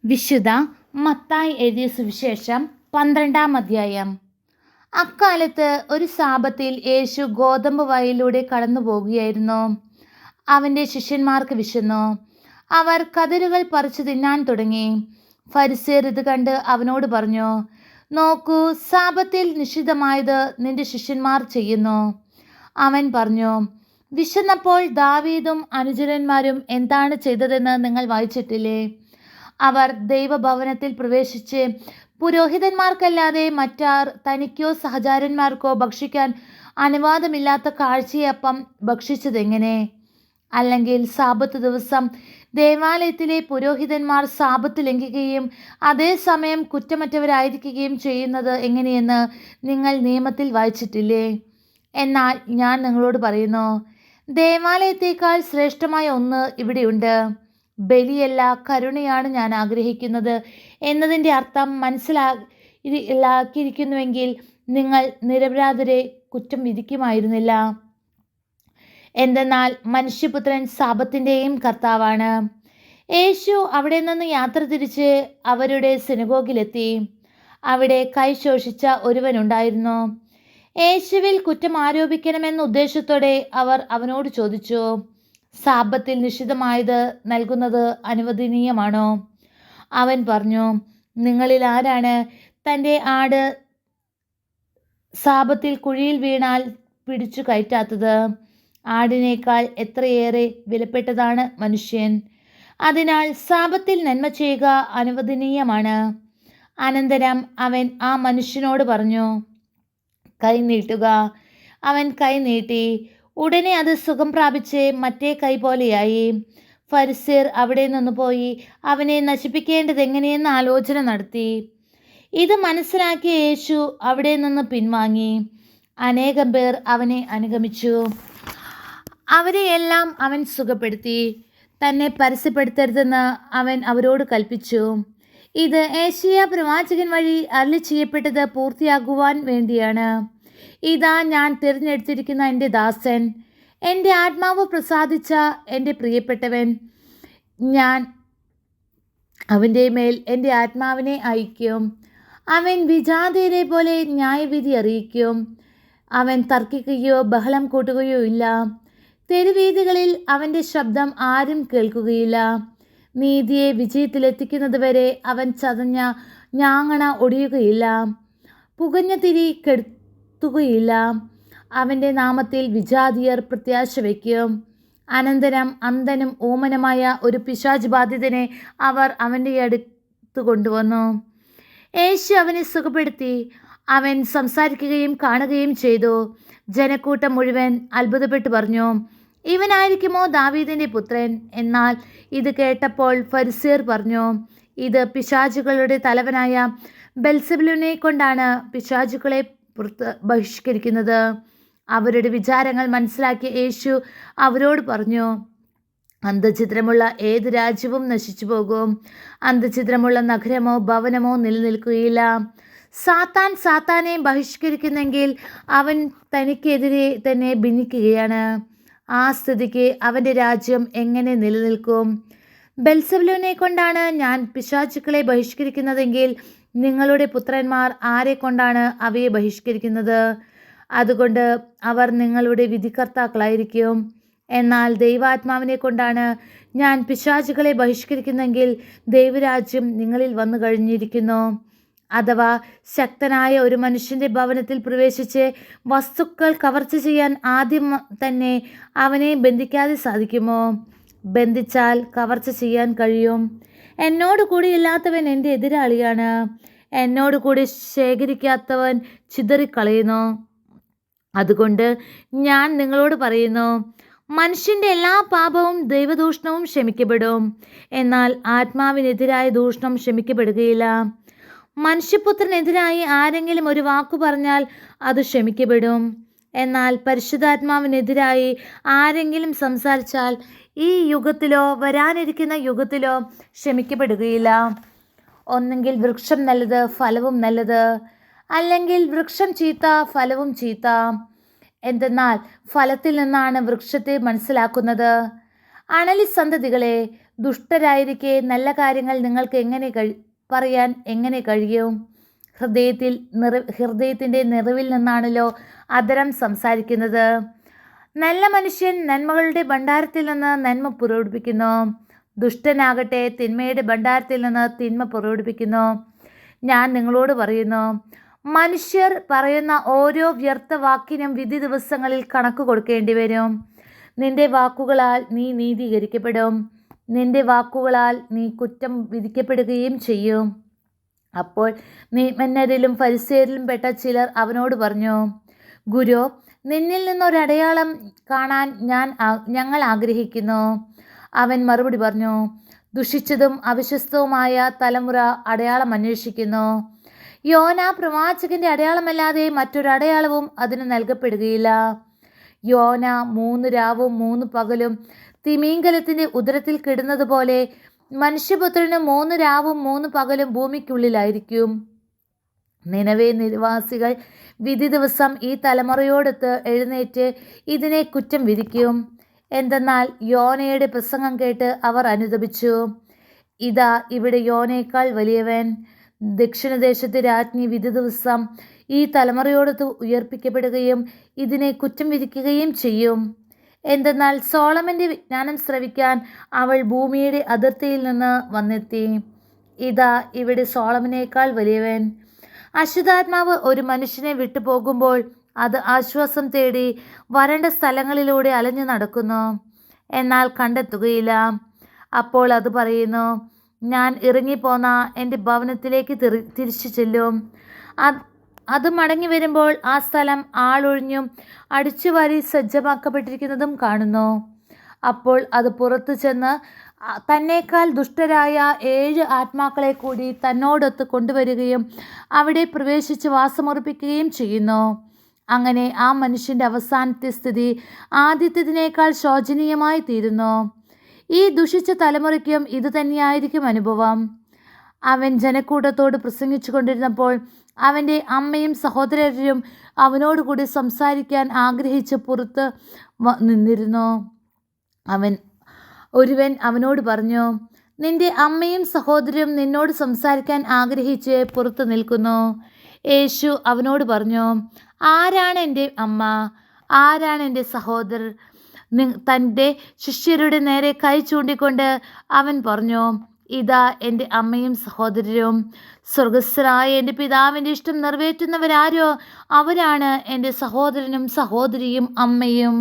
വിശുദ്ധ മത്തായി എഴുതിയ സുവിശേഷം 12-ാം അധ്യായം. അക്കാലത്ത് ഒരു സാബത്തിൽ യേശു ഗോതമ്പ് വയലിലൂടെ കടന്നു പോകുകയായിരുന്നു. അവൻ്റെ ശിഷ്യന്മാർക്ക് വിശന്നു. അവർ കതിരുകൾ പറിച്ചു തിന്നാൻ തുടങ്ങി. ഫരിസേർ ഇത് കണ്ട് അവനോട് പറഞ്ഞു, നോക്കൂ, സാബത്തിൽ നിഷിദ്ധമായത് നിന്റെ ശിഷ്യന്മാർ ചെയ്യുന്നു. അവൻ പറഞ്ഞു, വിശന്നപ്പോൾ ദാവീദും അനുചരന്മാരും എന്താണ് ചെയ്തതെന്ന് നിങ്ങൾ വായിച്ചിട്ടില്ലേ? അവർ ദൈവഭവനത്തിൽ പ്രവേശിച്ച് പുരോഹിതന്മാർക്കല്ലാതെ മറ്റാർ തനിക്കോ സഹചാരന്മാർക്കോ ഭക്ഷിക്കാൻ അനുവാദമില്ലാത്ത കാഴ്ചയപ്പം ഭക്ഷിച്ചതെങ്ങനെ? അല്ലെങ്കിൽ സാബത്ത് ദിവസം ദേവാലയത്തിലെ പുരോഹിതന്മാർ സാബത്ത് ലംഘിക്കുകയും അതേസമയം കുറ്റമറ്റവരായിരിക്കുകയും ചെയ്യുന്നത് എങ്ങനെയെന്ന് നിങ്ങൾ നിയമത്തിൽ വായിച്ചിട്ടില്ലേ? എന്നാൽ ഞാൻ നിങ്ങളോട് പറയുന്നു, ദേവാലയത്തേക്കാൾ ശ്രേഷ്ഠമായ ഒന്ന് ഇവിടെയുണ്ട്. ബലിയല്ല, കരുണയാണ് ഞാൻ ആഗ്രഹിക്കുന്നത് എന്നതിൻ്റെ അർത്ഥം മനസ്സിലാക്കിയിരിക്കുന്നുവെങ്കിൽ നിങ്ങൾ നിരപരാധരെ കുറ്റം വിധിക്കുമായിരുന്നില്ല. എന്തെന്നാൽ മനുഷ്യപുത്രൻ സാബത്തിൻ്റെയും കർത്താവാണ്. യേശു അവിടെ നിന്ന് യാത്ര തിരിച്ച് അവരുടെ സിനഗോഗിലെത്തി. അവിടെ കൈ ശോഷിച്ച ഒരുവനുണ്ടായിരുന്നു. യേശുവിൽ കുറ്റം ആരോപിക്കണമെന്ന ഉദ്ദേശത്തോടെ അവർ അവനോട് ചോദിച്ചു, സാബത്തിൽ നിഷിദ്ധമായത് നൽകുന്നത് അനുവദനീയമാണോ? അവൻ പറഞ്ഞു, നിങ്ങളിൽ ആരാണ് തൻ്റെ ആട് സാബത്തിൽ കുഴിയിൽ വീണാൽ പിടിച്ചു കയറ്റാത്തത്? ആടിനേക്കാൾ എത്രയേറെ വിലപ്പെട്ടതാണ് മനുഷ്യൻ. അതിനാൽ സാബത്തിൽ നന്മ ചെയ്യുക അനുവദനീയമാണ്. അനന്തരം അവൻ ആ മനുഷ്യനോട് പറഞ്ഞു, കൈ നീട്ടുക. അവൻ കൈ നീട്ടി. ഉടനെ അത് സുഖം പ്രാപിച്ച് മറ്റേ കൈ പോലെയായി. ഫരിസേർ അവിടെ നിന്ന് പോയി അവനെ നശിപ്പിക്കേണ്ടതെങ്ങനെയെന്ന് ആലോചന നടത്തി. ഇത് മനസ്സിലാക്കിയ യേശു അവിടെ നിന്ന് പിൻവാങ്ങി. അനേകം പേർ അവനെ അനുഗമിച്ചു. അവരെയെല്ലാം അവൻ സുഖപ്പെടുത്തി. തന്നെ പരസ്യപ്പെടുത്തരുതെന്ന് അവൻ അവരോട് കൽപ്പിച്ചു. ഇത് ഏശയ്യാ പ്രവാചകൻ വഴി അരുളി ചെയ്യപ്പെട്ടത് പൂർത്തിയാകുവാൻ വേണ്ടിയാണ്. ഇതാ, ഞാൻ തിരഞ്ഞെടുത്തിരിക്കുന്ന എൻ്റെ ദാസൻ, എൻ്റെ ആത്മാവ് പ്രസാദിച്ച എൻ്റെ പ്രിയപ്പെട്ടവൻ. ഞാൻ അവൻ്റെ മേൽ എൻ്റെ ആത്മാവിനെ അയക്കും. അവൻ വിജാതീയരെ പോലെ ന്യായവിധി അറിയിക്കും. അവൻ തർക്കിക്കുകയോ ബഹളം കൂട്ടുകയോ ഇല്ല. തെരുവീഥികളിൽ അവൻ്റെ ശബ്ദം ആരും കേൾക്കുകയില്ല. നീതിയെ വിജയത്തിലെത്തിക്കുന്നതുവരെ അവൻ ചതഞ്ഞ ഞാങ്ങണ ഒടിയുകയില്ല, പുകഞ്ഞ തിരി കെടുത്തുകയില്ല. അവൻ്റെ നാമത്തിൽ വിജാതിയർ പ്രത്യാശ വയ്ക്കും. അനന്തരം അന്ധനും ഓമനമായ ഒരു പിശാച് ബാധിതനെ അവർ അവൻ്റെ അടുത്ത് കൊണ്ടുവന്നു. യേശു അവനെ സുഖപ്പെടുത്തി. അവൻ സംസാരിക്കുകയും കാണുകയും ചെയ്തു. ജനക്കൂട്ടം മുഴുവൻ അത്ഭുതപ്പെട്ടു പറഞ്ഞു, ഇവനായിരിക്കുമോ ദാവീദിൻ്റെ പുത്രൻ? എന്നാൽ ഇത് കേട്ടപ്പോൾ ഫരിസേർ പറഞ്ഞു, ഇത് പിശാചുകളുടെ തലവനായ ബെൽസെബൂലിനെ കൊണ്ടാണ് പിശാചുക്കളെ ബഹിഷ്കരിക്കുന്നത്. അവരുടെ വിചാരങ്ങൾ മനസ്സിലാക്കിയ യേശു അവരോട് പറഞ്ഞു, അന്ധഛിദ്രമുള്ള ഏത് രാജ്യവും നശിച്ചു പോകും. അന്ധഛിദ്രമുള്ള നഗരമോ ഭവനമോ നിലനിൽക്കുകയില്ല. സാത്താൻ സാത്താനെ ബഹിഷ്കരിക്കുന്നെങ്കിൽ അവൻ തനിക്കെതിരെ തന്നെ ഭിന്നിക്കുകയാണ്. ആ സ്ഥിതിക്ക് അവൻ്റെ രാജ്യം എങ്ങനെ നിലനിൽക്കും? ബെൽസെബൂലിനെ കൊണ്ടാണ് ഞാൻ പിശാചുക്കളെ ബഹിഷ്കരിക്കുന്നതെങ്കിൽ നിങ്ങളുടെ പുത്രന്മാർ ആരെ കൊണ്ടാണ് അവയെ ബഹിഷ്കരിക്കുന്നത്? അതുകൊണ്ട് അവർ നിങ്ങളുടെ വിധികർത്താക്കളായിരിക്കും. എന്നാൽ ദൈവാത്മാവിനെ കൊണ്ടാണ് ഞാൻ പിശാചുക്കളെ ബഹിഷ്കരിക്കുന്നെങ്കിൽ ദൈവരാജ്യം നിങ്ങളിൽ വന്നു കഴിഞ്ഞിരിക്കുന്നു. അഥവാ ശക്തനായ ഒരു മനുഷ്യൻ്റെ ഭവനത്തിൽ പ്രവേശിച്ച് വസ്തുക്കൾ കവർച്ച ചെയ്യാൻ ആദ്യം തന്നെ അവനെ ബന്ധിക്കാതെ സാധിക്കുമോ? ബന്ധിച്ചാൽ കവർച്ച ചെയ്യാൻ കഴിയും. എന്നോട് കൂടി ഇല്ലാത്തവൻ എൻ്റെ എതിരാളിയാണ്. എന്നോട് കൂടി ശേഖരിക്കാത്തവൻ ചിതറിക്കളയുന്നു. അതുകൊണ്ട് ഞാൻ നിങ്ങളോട് പറയുന്നു, മനുഷ്യൻ്റെ എല്ലാ പാപവും ദൈവദൂഷണവും ക്ഷമിക്കപ്പെടും, എന്നാൽ ആത്മാവിനെതിരായ ദൂഷണം ക്ഷമിക്കപ്പെടുകയില്ല. മനുഷ്യപുത്രനെതിരായി ആരെങ്കിലും ഒരു വാക്കു പറഞ്ഞാൽ അത് ക്ഷമിക്കപ്പെടും, എന്നാൽ പരിശുദ്ധാത്മാവിനെതിരായി ആരെങ്കിലും സംസാരിച്ചാൽ ഈ യുഗത്തിലോ വരാനിരിക്കുന്ന യുഗത്തിലോ ക്ഷമിക്കപ്പെടുകയില്ല. ഒന്നെങ്കിൽ വൃക്ഷം നല്ലത്, ഫലവും നല്ലത്, അല്ലെങ്കിൽ വൃക്ഷം ചീത്ത, ഫലവും ചീത്ത. എന്തെന്നാൽ ഫലത്തിൽ നിന്നാണ് വൃക്ഷത്തെ മനസ്സിലാക്കുന്നത്. അണലി സന്തതികളെ, ദുഷ്ടരായിരിക്കെ നല്ല കാര്യങ്ങൾ നിങ്ങൾക്ക് പറയാൻ എങ്ങനെ കഴിയും? ഹൃദയത്തിൻ്റെ നിറവിൽ നിന്നാണല്ലോ അധരം സംസാരിക്കുന്നത്. നല്ല മനുഷ്യൻ നന്മകളുടെ ഭണ്ഡാരത്തിൽ നിന്ന് നന്മ പുറപ്പെടുവിക്കുന്നു, ദുഷ്ടനാകട്ടെ തിന്മയുടെ ഭണ്ഡാരത്തിൽ നിന്ന് തിന്മ പുറപ്പെടുവിക്കുന്നു. ഞാൻ നിങ്ങളോട് പറയുന്നു, മനുഷ്യർ പറയുന്ന ഓരോ വ്യർത്ഥ വാക്കിനും വിധി ദിവസങ്ങളിൽ കണക്ക് കൊടുക്കേണ്ടി വരും. നിന്റെ വാക്കുകളാൽ നീ നീതീകരിക്കപ്പെടും, നിന്റെ വാക്കുകളാൽ നീ കുറ്റം വിധിക്കപ്പെടുകയും ചെയ്യും. അപ്പോൾ നിയമജ്ഞരിലും ഫരിസേയരിലും പെട്ട ചിലർ അവനോട് പറഞ്ഞു, ഗുരു, നിന്നിൽ നിന്നൊരടയാളം കാണാൻ ഞങ്ങൾ ആഗ്രഹിക്കുന്നു. അവൻ മറുപടി പറഞ്ഞു, ദുഷിച്ചതും അവിശ്വസ്തവുമായ തലമുറ അടയാളം അന്വേഷിക്കുന്നു. യോന പ്രവാചകന്റെ അടയാളമല്ലാതെ മറ്റൊരടയാളവും അതിന് നൽകപ്പെടുകയില്ല. യോന 3 രാവും 3 പകലും തിമീങ്കലത്തിന്റെ ഉദരത്തിൽ കിടന്നത് പോലെ മനുഷ്യപുത്രന് 3 രാവും 3 പകലും ഭൂമിക്കുള്ളിലായിരിക്കും. നിനവേ നിവാസികൾ വിധി ദിവസം ഈ തലമുറയോടൊത്ത് എഴുന്നേറ്റ് ഇതിനെ കുറ്റം വിധിക്കും. എന്തെന്നാൽ യോനയുടെ പ്രസംഗം കേട്ട് അവർ അനുതപിച്ചു. ഇതാ ഇവിടെ യോനയേക്കാൾ വലിയവൻ. ദക്ഷിണദേശത്തെ രാജ്ഞി വിധി ദിവസം ഈ തലമുറയോടൊത്ത് ഉയർപ്പിക്കപ്പെടുകയും ഇതിനെ കുറ്റം വിധിക്കുകയും ചെയ്യും. എന്തെന്നാൽ സോളമന്റെ വിജ്ഞാനം ശ്രവിക്കാൻ അവൾ ഭൂമിയുടെ അതിർത്തിയിൽ നിന്ന് വന്നെത്തി. ഇതാ ഇവിടെ സോളമനേക്കാൾ വലിയവൻ. അശുദ്ധാത്മാവ് ഒരു മനുഷ്യനെ വിട്ടുപോകുമ്പോൾ അത് ആശ്വാസം തേടി വരണ്ട സ്ഥലങ്ങളിലൂടെ അലഞ്ഞു നടക്കുന്നു, എന്നാൽ കണ്ടെത്തുകയില്ല. അപ്പോൾ അത് പറയുന്നു, ഞാൻ ഇറങ്ങിപ്പോന്ന എൻ്റെ ഭവനത്തിലേക്ക് തിരിച്ചു ചെല്ലും. അത് മടങ്ങി വരുമ്പോൾ ആ സ്ഥലം ആളൊഴിഞ്ഞും അടിച്ചുവാരി സജ്ജമാക്കപ്പെട്ടിരിക്കുന്നതും കാണുന്നു. അപ്പോൾ അത് പുറത്തു ചെന്ന് തന്നേക്കാൾ ദുഷ്ടരായ 7 ആത്മാക്കളെ കൂടി തന്നോടൊത്ത് കൊണ്ടുവരികയും അവിടെ പ്രവേശിച്ച് വാസമുറപ്പിക്കുകയും ചെയ്യുന്നു. അങ്ങനെ ആ മനുഷ്യൻ്റെ അവസാനത്തെ സ്ഥിതി ആദ്യത്തേതിനേക്കാൾ ശോചനീയമായി തീരുന്നു. ഈ ദുഷിച്ച തലമുറയ്ക്കും ഇത് തന്നെയായിരിക്കും അനുഭവം. അവൻ ജനക്കൂട്ടത്തോട് പ്രസംഗിച്ചു കൊണ്ടിരുന്നപ്പോൾ അവൻ്റെ അമ്മയും സഹോദരരും അവനോടുകൂടി സംസാരിക്കാൻ ആഗ്രഹിച്ച് പുറത്ത് നിന്നിരുന്നു. ഒരുവൻ അവനോട് പറഞ്ഞു, നിന്റെ അമ്മയും സഹോദരരും നിന്നോട് സംസാരിക്കാൻ ആഗ്രഹിച്ച് പുറത്തു നിൽക്കുന്നു. യേശു അവനോട് പറഞ്ഞു, ആരാണ് എൻ്റെ അമ്മ, ആരാണ് എൻ്റെ സഹോദരർ? തൻ്റെ ശിഷ്യരുടെ നേരെ കൈ ചൂണ്ടിക്കൊണ്ട് അവൻ പറഞ്ഞു, ഇതാ എൻ്റെ അമ്മയും സഹോദരരും. സ്വർഗസ്ഥനായ എൻ്റെ പിതാവിൻ്റെ ഇഷ്ടം നിറവേറ്റുന്നവരാരോ അവരാണ് എൻ്റെ സഹോദരനും സഹോദരിയും അമ്മയും.